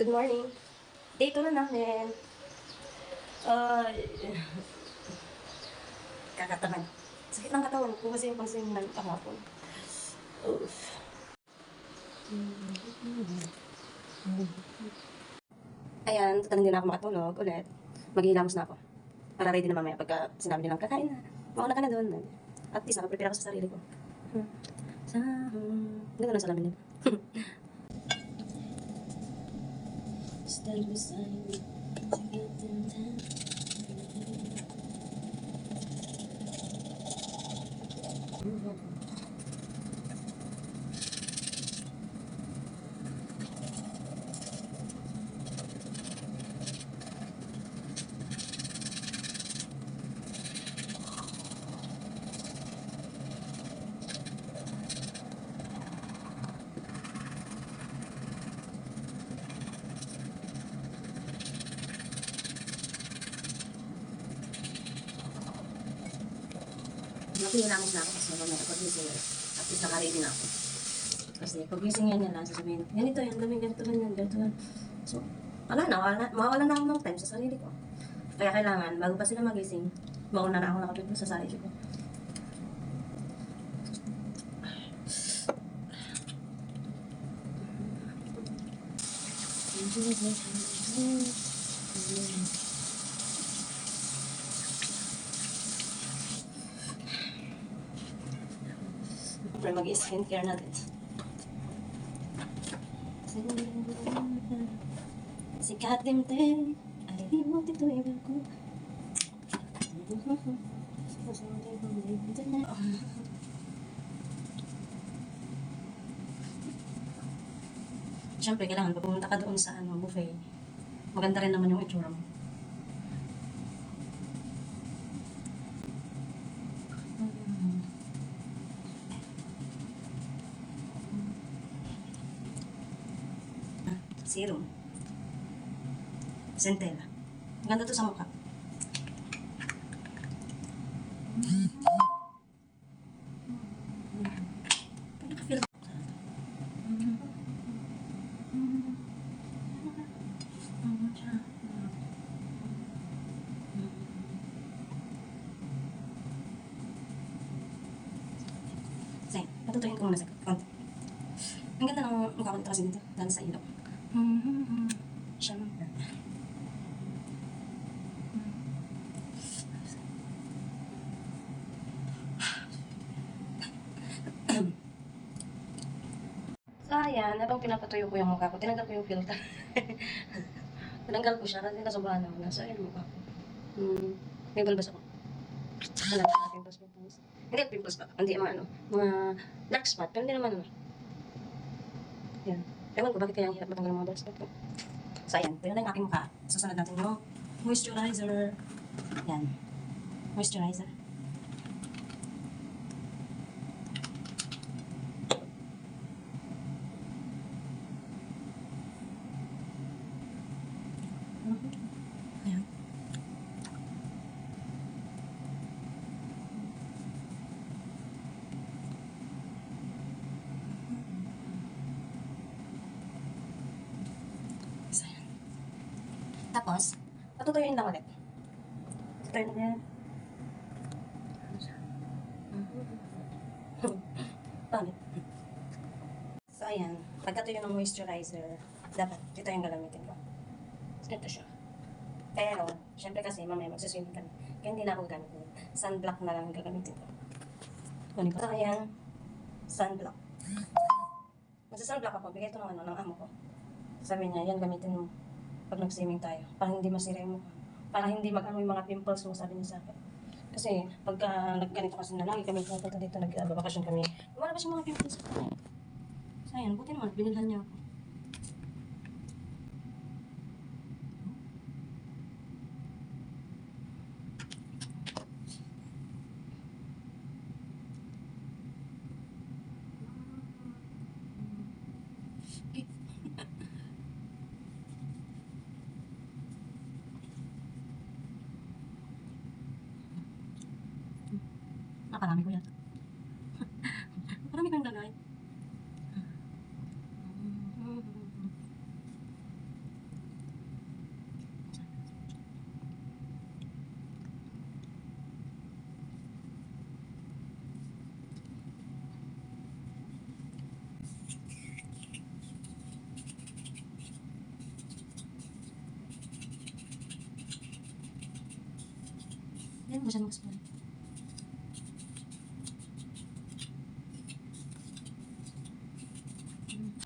Good morning. Day 2 na namin. Kakataman. Sakit ng katawan ko kasi yung pang-swimming kahapon. Oof. Ayan, tatanong din ako makatulog ulit. Maghihilamos na ako. Para ready na mamaya pagka sinabi nilang kakain na. Mauna ka na doon. At least nakaprepare ako sa sarili ko. Ganda na salamin nila. Stand beside me to get them down. Nakinilamos na ako kasi mamaya pag-gising yan. At least naka-ready na ako. Kasi pag-gising yan lang, sasabihin, ganito yan, gawin, ganito lang yan, ganito lang. So, mawala na ako ng time sa sarili ko. Kaya kailangan, bago pa sila magising, mauna na ako nakapagod sa sarili ko. Siyempre mag-skincare natin. Sikat dimte, ay di mo dito iwan ko. Siyempre, kailangan pag pumunta ka doon sa buffet, maganda rin naman yung itsura mo. Serum. Centella. Maganda to sa mukha. Nakafeel. Sige, patutuin ko muna sa konti. Ang ganda ng mukha ko dito kasi dito, dahil sa ilong. Siyempre. So, ayan, habang pinapatuyo ko yung mukha ko, tinanggal ko yung filter. Tinanggal ko siya kasi nasobrahan ako na. So, ayan yung mukha ko. May balbas ako. Wala na, pimples. Hindi pimples pa. Hindi, mga dark spot. Pero hindi naman Yan. Ewan ko, bakit kaya ang hirap matanggal ng mga dark spot ko. So, ayan. Pwede na yung aking mukha. Susunod natin yung moisturizer. Yan. Moisturizer. Ayan. So, ayan. Tapos, patutuyuin lang ulit. Patutuyuin ulit. Pangit. So, ayan. Pagkatuyo ng moisturizer, dapat ito yung gagamitin ko. Ito siya. Pero, syempre kasi, mamaya magsiswimming kami. Kaya hindi na ako gamit. Sunblock na lang gagamitin ko. So, ayan. Sunblock. Magsa-sunblock ako. Bigay ito ng ng amo ko. Sabi niya, yan gamitin mo pag nag-swimming tayo. Para hindi masira yung mukha. Para hindi mag-ano yung mga pimples mo, sabi niya sa akin. Kasi, pagka nagganito kasi na lagi kami pupunta dito, nagbabakasyon kami, lumalabas yung mga pimples ko. So, ayan, buti naman, binilhan niya ako. Nakarami ko yan. Marami kang lagay. Ayan, masyadong spoon.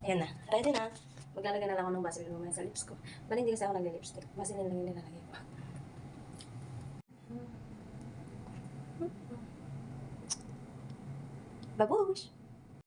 Ayan na. Ready na. Maglalagay na lang ako ng Vaseline mamaya sa lips ko. Bali, hindi kasi ako nag-lipstick. Vaseline lang yung nilalagay ko. Babush!